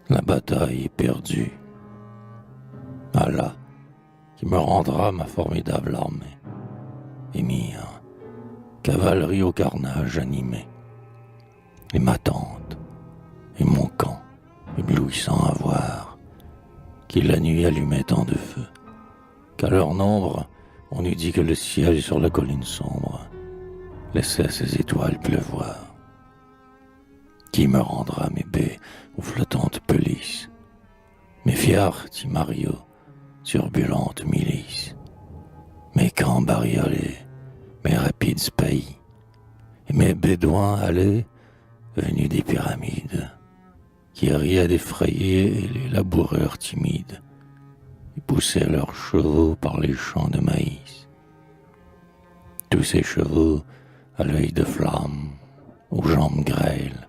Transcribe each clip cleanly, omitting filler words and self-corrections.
La bataille est perdue. Allah, qui me rendra ma formidable armée. Émir, cavalerie au carnage animé. Et ma tente, et mon camp, éblouissant à voir, qui la nuit allumait tant de feux, qu'à leur nombre, on eût dit que le ciel sur la colline sombre laissait ses étoiles pleuvoir. Qui me rendra mes baies aux flottantes pelisses, mes fiarti Mario, turbulentes milices, mes camps bariolés, mes rapides pays, et mes bédouins allés, venus des pyramides, qui riaient d'effrayer les laboureurs timides, et poussaient leurs chevaux par les champs de maïs. Tous ces chevaux, à l'œil de flamme, aux jambes grêles,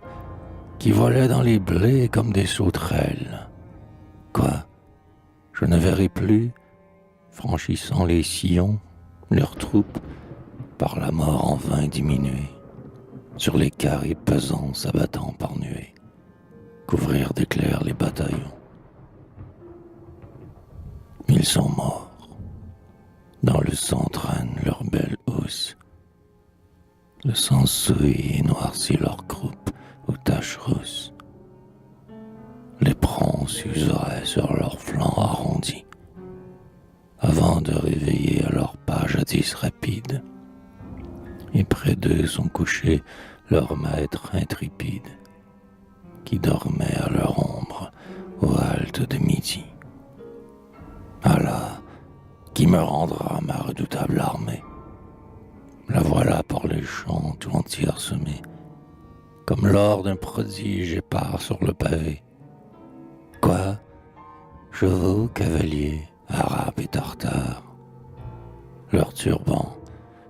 qui volaient dans les blés comme des sauterelles. Quoi, je ne verrai plus, franchissant les sillons, leurs troupes, par la mort en vain diminuée, sur les carrés pesants s'abattant par nuées, couvrir d'éclairs les bataillons. Ils sont morts, dans le sang traîne leur belle housse, le sang souille et noircit leur croupe aux taches rousses. L'éperon s'userait sur leurs flancs arrondis, avant de réveiller à leurs pas jadis rapides. Et près d'eux sont couchés leurs maîtres intrépides, qui dormaient à leur ombre aux haltes de midi. Allah, qui me rendra ma redoutable armée? La voilà par les champs tout entière semée, comme l'or d'un prodige épars sur le pavé. Quoi, chevaux, cavaliers, arabes et tartares, leurs turbans,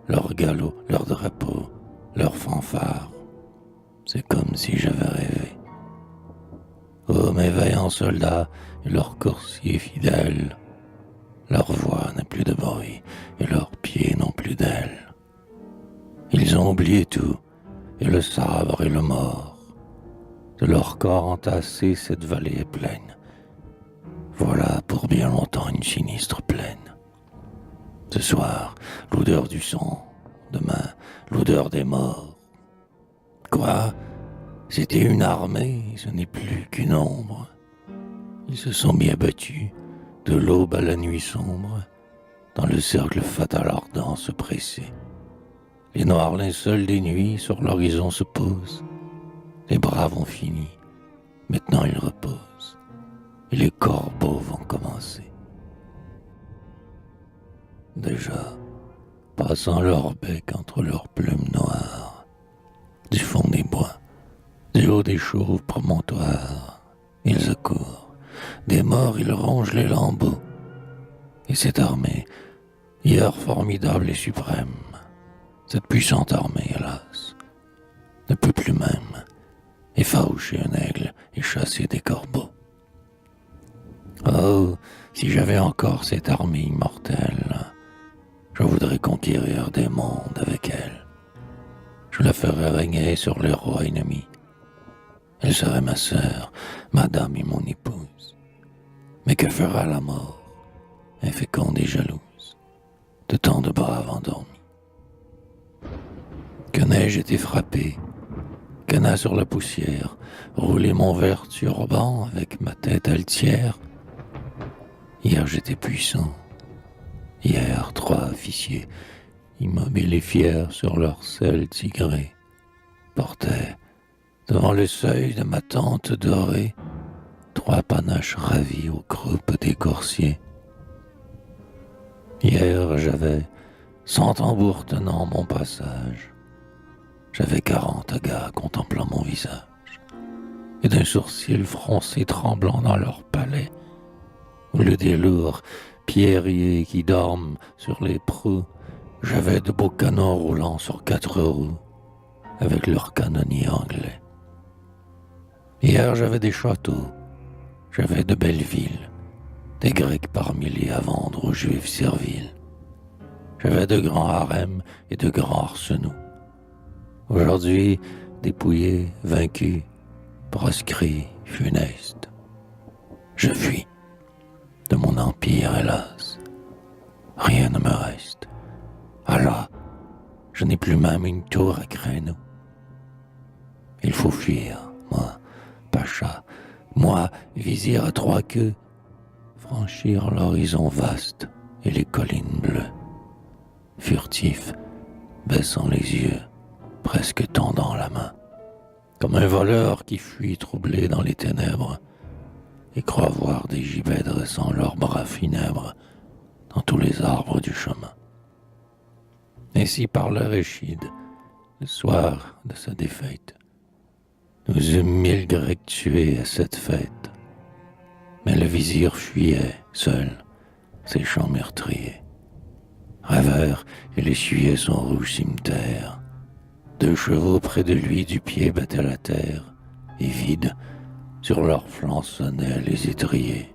leurs galops, leurs drapeaux, leurs fanfares, c'est comme si j'avais rêvé. Oh, mes vaillants soldats et leurs coursiers fidèles, leur voix n'a plus de bruit et leurs pieds n'ont plus d'ailes. Ils ont oublié tout, et le sabre et le mort. De leur corps entassé, cette vallée est pleine. Voilà pour bien longtemps une sinistre plaine. Ce soir, l'odeur du sang. Demain, l'odeur des morts. Quoi? C'était une armée, ce n'est plus qu'une ombre. Ils se sont bien battus, de l'aube à la nuit sombre, dans le cercle fatal ardent se presser. Les noirs linceuls des nuits sur l'horizon se posent. Les braves ont fini, maintenant ils reposent, et les corbeaux vont commencer. Déjà, passant leur bec entre leurs plumes noires, du fond des bois, du haut des chauves promontoires, ils accourent, des morts ils rongent les lambeaux, et cette armée, hier formidable et suprême, cette puissante armée, hélas, ne peut plus même effaroucher un aigle et chasser des corbeaux. Oh, si j'avais encore cette armée immortelle, je voudrais conquérir des mondes avec elle. Je la ferais régner sur les rois ennemis. Elle serait ma sœur, madame et mon épouse. Mais que fera la mort, inféconde et jalouse, de tant de braves endormis? Que n'ai-je été frappé, que n'a sur la poussière roulé mon vert turban avec ma tête altière. Hier j'étais puissant, hier 3 officiers, immobiles et fiers sur leur selle tigrée, portaient, devant le seuil de ma tente dorée, 3 panaches ravis aux croupes des coursiers. Hier j'avais 100 tambours tenant mon passage. J'avais 40 gars contemplant mon visage, et d'un sourcil froncé tremblant dans leur palais, au lieu des lourds pierriers qui dorment sur les proues, j'avais de beaux canons roulant sur 4 roues, avec leurs canonniers anglais. Hier j'avais des châteaux, j'avais de belles villes, des Grecs par milliers à vendre aux Juifs serviles. J'avais de grands harems et de grands arsenaux. Aujourd'hui, dépouillés, vaincus, proscrits, funestes, Je fuis. De mon empire, hélas, rien ne me reste. Allah, je n'ai plus même une tour à créneau. Il faut fuir, moi, Pacha, moi, vizir à trois queues, franchir l'horizon vaste et les collines bleues. Furtif, baissant les yeux, presque tendant la main, comme un voleur qui fuit troublé dans les ténèbres et croit voir des gibets dressant leurs bras funèbres dans tous les arbres du chemin. Ainsi parlait Réchid, le soir de sa défaite. Nous eûmes 1000 Grecs tués à cette fête, mais le vizir fuyait, seul, ses champs meurtriers. Rêveur, il essuyait son rouge cimeterre. 2 chevaux près de lui du pied battaient la terre, et vides, sur leurs flancs sonnaient les étriers.